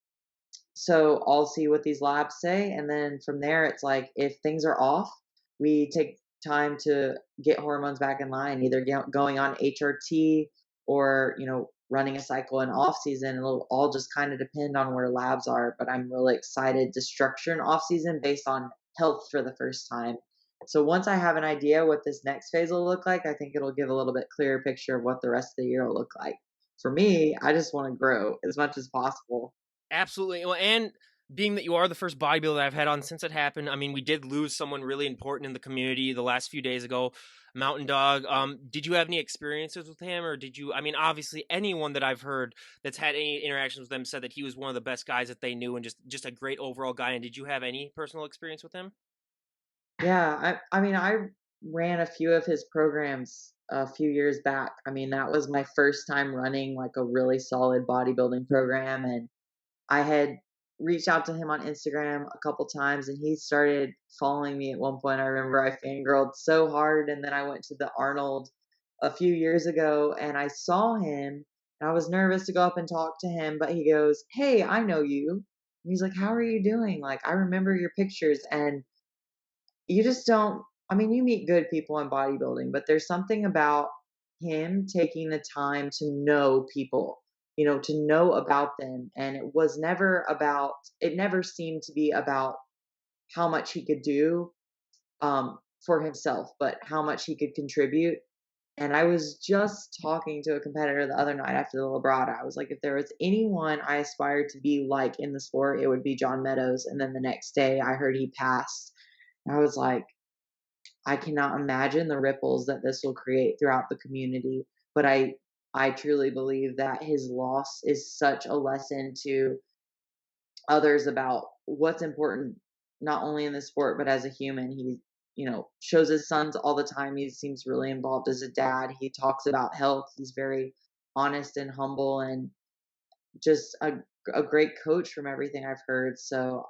so I'll see what these labs say, and then from there, it's like if things are off, we take time to get hormones back in line, either going on HRT or running a cycle in off season. It'll all just kind of depend on where labs are. But I'm really excited to structure an off season based on health for the first time. So once I have an idea what this next phase will look like, I think it'll give a little bit clearer picture of what the rest of the year will look like. For me, I just want to grow as much as possible. Absolutely. Well, and being that you are the first bodybuilder I've had on since it happened, I mean, we did lose someone really important in the community the last few days ago, Mountain Dog. Did you have any experiences with him, or did you? I mean, obviously, anyone that I've heard that's had any interactions with them said that he was one of the best guys that they knew, and just a great overall guy. And did you have any personal experience with him? Yeah, I mean, I ran a few of his programs a few years back. I mean, that was my first time running like a really solid bodybuilding program, and I had reached out to him on Instagram a couple times, and he started following me at one point. I remember I fangirled so hard, and then I went to the Arnold a few years ago, and I saw him, and I was nervous to go up and talk to him, but he goes, "Hey, I know you." And he's like, "How are you doing? Like, I remember your pictures." And you just don't, I mean, you meet good people in bodybuilding, but there's something about him taking the time to know people, to know about them, and it never seemed to be about how much he could do, for himself, but how much he could contribute. And I was just talking to a competitor the other night after the Labrada. I was like, if there was anyone I aspired to be like in the sport, it would be John Meadows. And then the next day I heard he passed. And I was like, I cannot imagine the ripples that this will create throughout the community. But I truly believe that his loss is such a lesson to others about what's important, not only in the sport but as a human. He, shows his sons all the time. He seems really involved as a dad. He talks about health. He's very honest and humble, and just a great coach from everything I've heard. So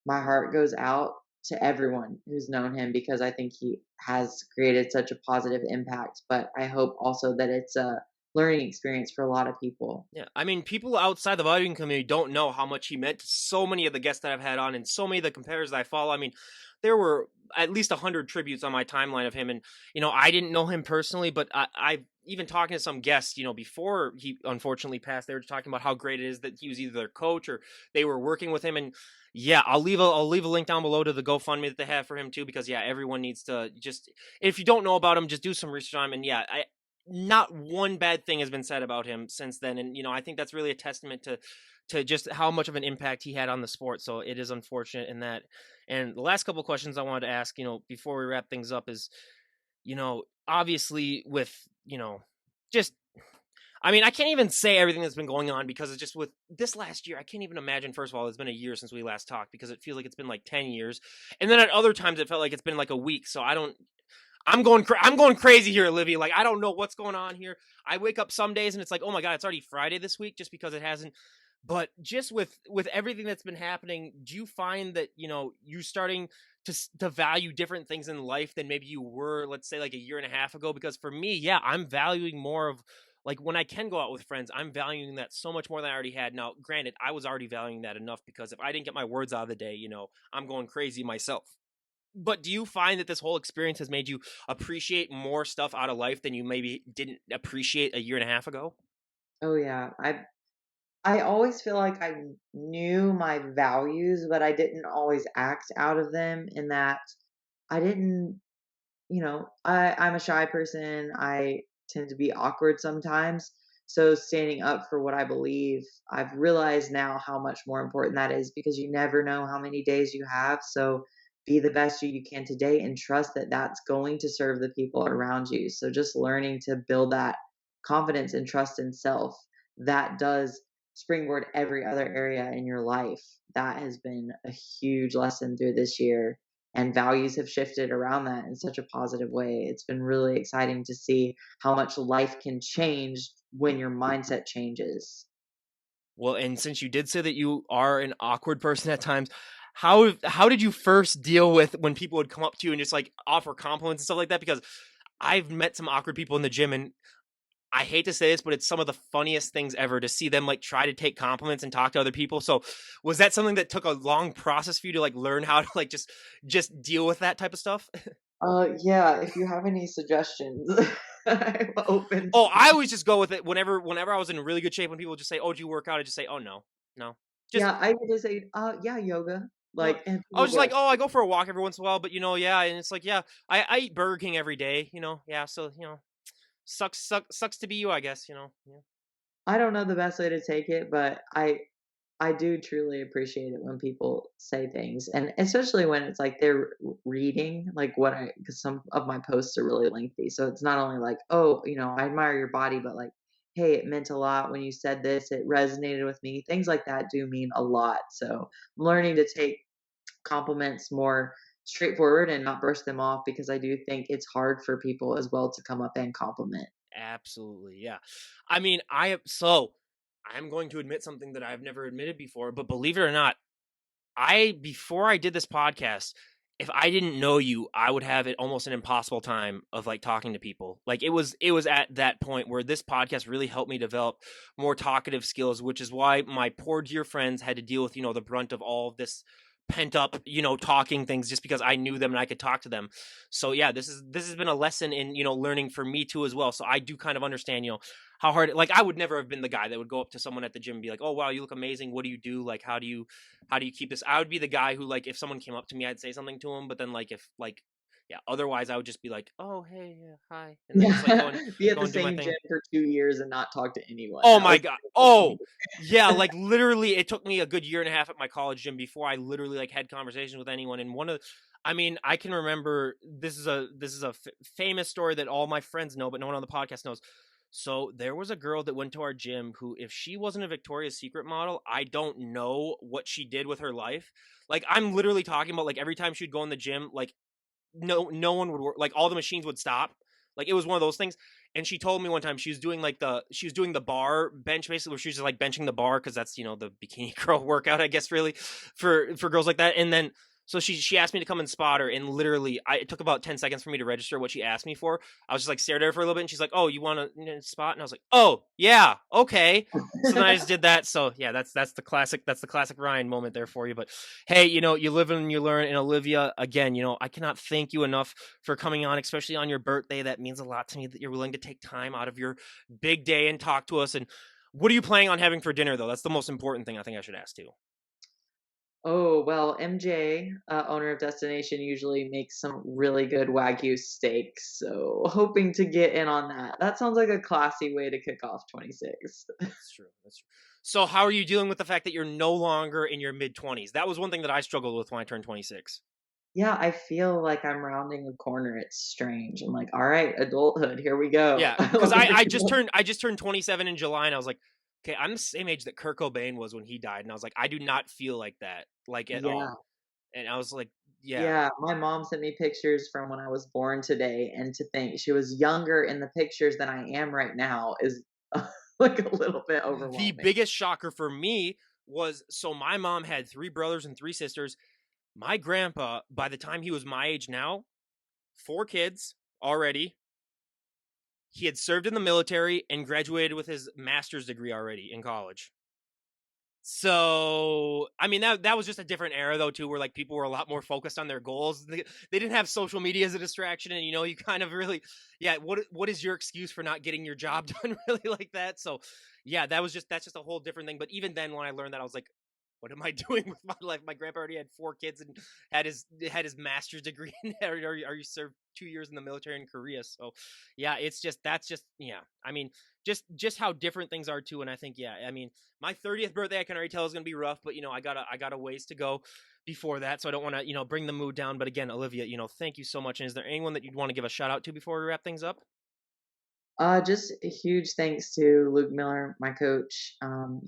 my heart goes out to everyone who's known him, because I think he has created such a positive impact. But I hope also that it's a learning experience for a lot of people. Yeah, I mean, people outside the bodybuilding community don't know how much he meant to so many of the guests that I've had on, and so many of the competitors that I follow. I mean, there were at least 100 tributes on my timeline of him, and I didn't know him personally, but I even talking to some guests, before he unfortunately passed, they were talking about how great it is that he was either their coach or they were working with him. And yeah, I'll leave a link down below to the GoFundMe that they have for him too, because yeah, everyone needs to just, if you don't know about him, just do some research on him. And yeah, not one bad thing has been said about him since then. And I think that's really a testament to just how much of an impact he had on the sport. So it is unfortunate in that. And the last couple of questions I wanted to ask, before we wrap things up is, obviously with, just, I mean, I can't even say everything that's been going on, because it's just with this last year. I can't even imagine. First of all, it's been a year since we last talked, because it feels like it's been like 10 years. And then at other times it felt like it's been like a week. So I'm going crazy here, Olivia. Like, I don't know what's going on here. I wake up some days and it's like, oh my god, it's already Friday this week, just because it hasn't. But just with everything that's been happening, do you find that you're starting to value different things in life than maybe you were, let's say, like a year and a half ago? Because for me, yeah, I'm valuing more of, like, when I can go out with friends, I'm valuing that so much more than I already had. Now, granted, I was already valuing that enough, because if I didn't get my words out of the day, I'm going crazy myself. But do you find that this whole experience has made you appreciate more stuff out of life than you maybe didn't appreciate a year and a half ago? Oh yeah, I always feel like I knew my values, but I didn't always act out of them. In that I didn't, I'm a shy person. I tend to be awkward sometimes. So standing up for what I believe, I've realized now how much more important that is, because you never know how many days you have. So be the best you can today, and trust that that's going to serve the people around you. So just learning to build that confidence and trust in self, that does springboard every other area in your life. That has been a huge lesson through this year, and values have shifted around that in such a positive way. It's been really exciting to see how much life can change when your mindset changes. Well, and since you did say that you are an awkward person at times, how did you first deal with when people would come up to you and just like offer compliments and stuff like that? Because I've met some awkward people in the gym, and I hate to say this, but it's some of the funniest things ever to see them like try to take compliments and talk to other people. So was that something that took a long process for you to like learn how to like just deal with that type of stuff? Yeah, if you have any suggestions, I'm open Oh, to. I always just go with it whenever I was in really good shape. When people just say, "Oh, do you work out?" I just say, "Oh, no, no." Just Yeah, I would just say, yeah, yoga. no. Like, and I was people just like, go, "Oh, I go for a walk every once in a while," but yeah, and it's like, yeah, I eat Burger King every day, yeah. So sucks to be you, I guess. Yeah. I don't know the best way to take it, but I do truly appreciate it when people say things, and especially when it's like they're reading like what I because some of my posts are really lengthy. So it's not only like, oh, I admire your body, but like, hey, it meant a lot when you said this, it resonated with me. Things like that do mean a lot. So I'm learning to take compliments more straightforward and not brush them off because I do think it's hard for people as well to come up and compliment. Absolutely, yeah. I mean, I'm going to admit something that I've never admitted before, but believe it or not, I before I did this podcast, if I didn't know you, I would have it almost an impossible time of like talking to people. Like it was at that point where this podcast really helped me develop more talkative skills, which is why my poor dear friends had to deal with, the brunt of all of this pent up, talking things just because I knew them and I could talk to them. So yeah, this has been a lesson in, learning for me too as well. So I do kind of understand, how hard like I would never have been the guy that would go up to someone at the gym and be like, "Oh wow, you look amazing. What do you do? Like how do you keep this?" I would be the guy who like if someone came up to me, I'd say something to him, but then like if like yeah, otherwise I would just be like, "Oh, hey, yeah, hi." And then just like Yeah, be at go the and do my same gym thing. for 2 years and not talk to anyone. Oh That my was god. so Oh, funny. yeah, like literally it took me a good year and a half at my college gym before I literally like had conversations with anyone. And I mean, I can remember this is a famous story that all my friends know, but no one on the podcast knows. So there was a girl that went to our gym who, if she wasn't a Victoria's Secret model, I don't know what she did with her life. Like I'm literally talking about like every time she'd go in the gym, like no one would work, like all the machines would stop, like it was one of those things. And she told me one time she was doing the bar bench basically, where she was just like benching the bar because that's the bikini girl workout, I guess, really for girls like that. And then so she asked me to come and spot her, and literally it took about 10 seconds for me to register what she asked me for. I was just like stared at her for a little bit, and she's like, "Oh, you want to spot?" And I was like, "Oh yeah, okay." So then I just did that. So yeah, that's the classic Ryan moment there for you. But hey, you live and you learn. And Olivia, again, I cannot thank you enough for coming on, especially on your birthday. That means a lot to me that you're willing to take time out of your big day and talk to us. And what are you planning on having for dinner, though? That's the most important thing I think I should ask too. Oh, well, MJ, owner of Destination, usually makes some really good Wagyu steaks, so hoping to get in on that. That sounds like a classy way to kick off 26. That's true. That's true. So, how are you dealing with the fact that you're no longer in your mid 20s? That was one thing that I struggled with when I turned 26. Yeah, I feel like I'm rounding a corner. It's strange. I'm like, all right, adulthood, here we go. Yeah, because I just turned 27 in July, and I was like, okay, I'm the same age that Kurt Cobain was when he died, and I was like, I do not feel like that, like at Yeah, all. And I was like, yeah, yeah. My mom sent me pictures from when I was born today, and to think she was younger in the pictures than I am right now is like a little bit the overwhelming. biggest shocker for me was, so my mom had three brothers and three sisters. My grandpa, by the time he was my age now, four kids already. He had served in the military and graduated with his master's degree already in college. So, I mean, that was just a different era though too, where like people were a lot more focused on their goals. They didn't have social media as a distraction, and you kind of really, yeah. What is your excuse for not getting your job done, really, like that? So, yeah, that's just a whole different thing. But even then, when I learned that, I was like, what am I doing with my life? My grandpa already had four kids and had his master's degree and already served 2 years in the military in Korea. So yeah, that's just yeah. I mean, just how different things are too. And I think yeah, I mean, my 30th birthday I can already tell is gonna be rough, but I got a ways to go before that, so I don't want to bring the mood down. But again, Olivia, thank you so much. And is there anyone that you'd want to give a shout out to before we wrap things up? Just a huge thanks to Luke Miller, my coach.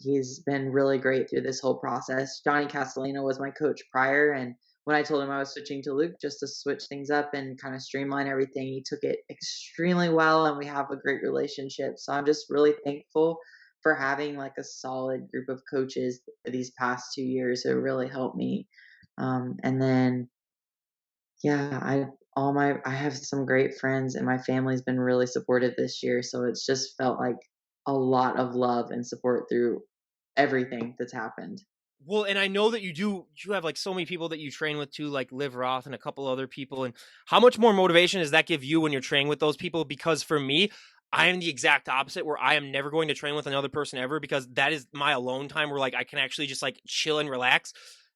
He's been really great through this whole process. Johnny Castellino was my coach prior, and when I told him I was switching to Luke just to switch things up and kind of streamline everything, he took it extremely well, and we have a great relationship. So I'm just really thankful for having like a solid group of coaches these past 2 years who really helped me. And then yeah, I have some great friends and my family's been really supportive this year, so it's just felt like a lot of love and support through everything that's happened. Well, and I know that you have like so many people that you train with too, like Liv Roth and a couple other people. And how much more motivation does that give you when you're training with those people? Because for me, I am the exact opposite, where I am never going to train with another person ever, because that is my alone time where like I can actually just like chill and relax.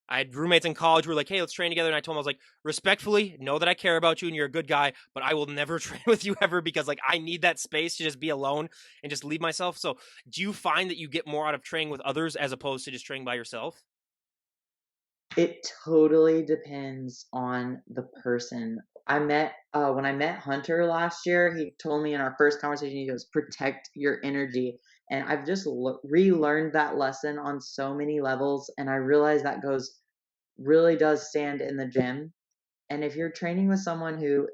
I had roommates in college who were like, "Hey, let's train together." And I told them, I was like, "Respectfully, know that I care about you and you're a good guy, but I will never train with you ever because like I need that space to just be alone and just leave myself." So, do you find that you get more out of training with others as opposed to just training by yourself? It totally depends on the person. When I met Hunter last year, he told me in our first conversation, he goes, "Protect your energy." And I've just relearned that lesson on so many levels, and I realize that goes really does stand in the gym. And if you're training with someone who,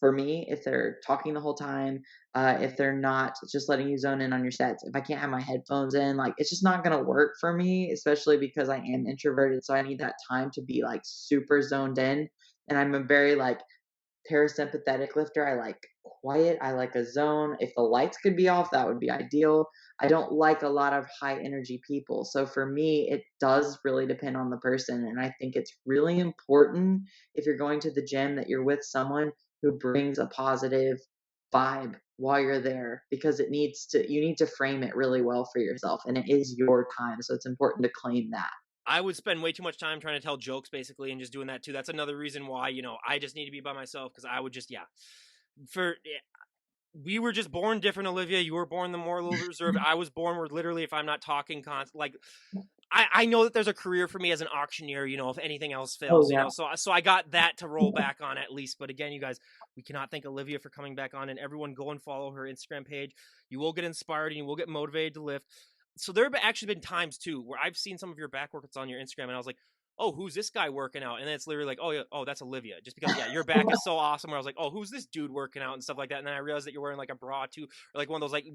for me, if they're talking the whole time, if they're not just letting you zone in on your sets, if I can't have my headphones in, like it's just not gonna work for me, especially because I am introverted. So I need that time to be like super zoned in. And I'm a very like parasympathetic lifter. I like quiet. I like a zone. If the lights could be off, that would be ideal. I don't like a lot of high energy people. So for me, it does really depend on the person. And I think it's really important if you're going to the gym that you're with someone who brings a positive vibe while you're there because you need to frame it really well for yourself and it is your time. So it's important to claim that. I would spend way too much time trying to tell jokes basically and just doing that too. That's another reason why, I just need to be by myself because I would just, yeah. For we were just born different, Olivia. You were born the more a little reserved. I was born where literally, if I'm not talking, like I know that there's a career for me as an auctioneer. If anything else Oh fails, yeah. so I got that to roll back on at least. But again, you guys, we cannot thank Olivia for coming back on, and everyone go and follow her Instagram page. You will get inspired and you will get motivated to lift. So there have actually been times too where I've seen some of your back workouts on your Instagram, and I was like, "Oh, who's this guy working out?" And then it's literally like, "Oh yeah, oh that's Olivia," just because yeah, your back is so awesome. Where I was like, "Oh, who's this dude working out?" and stuff like that. And then I realized that you're wearing like a bra too, or like one of those like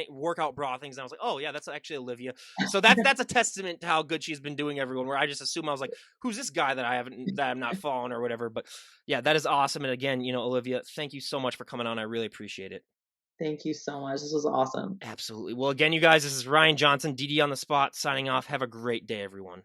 workout bra things. And I was like, "Oh yeah, that's actually Olivia." So that's a testament to how good she's been doing everyone. Where I just assume I was like, "Who's this guy that I'm not following or whatever?" But yeah, that is awesome. And again, Olivia, thank you so much for coming on. I really appreciate it. Thank you so much. This was awesome. Absolutely. Well, again, you guys, this is Ryan Johnson, DD on the spot, signing off. Have a great day, everyone.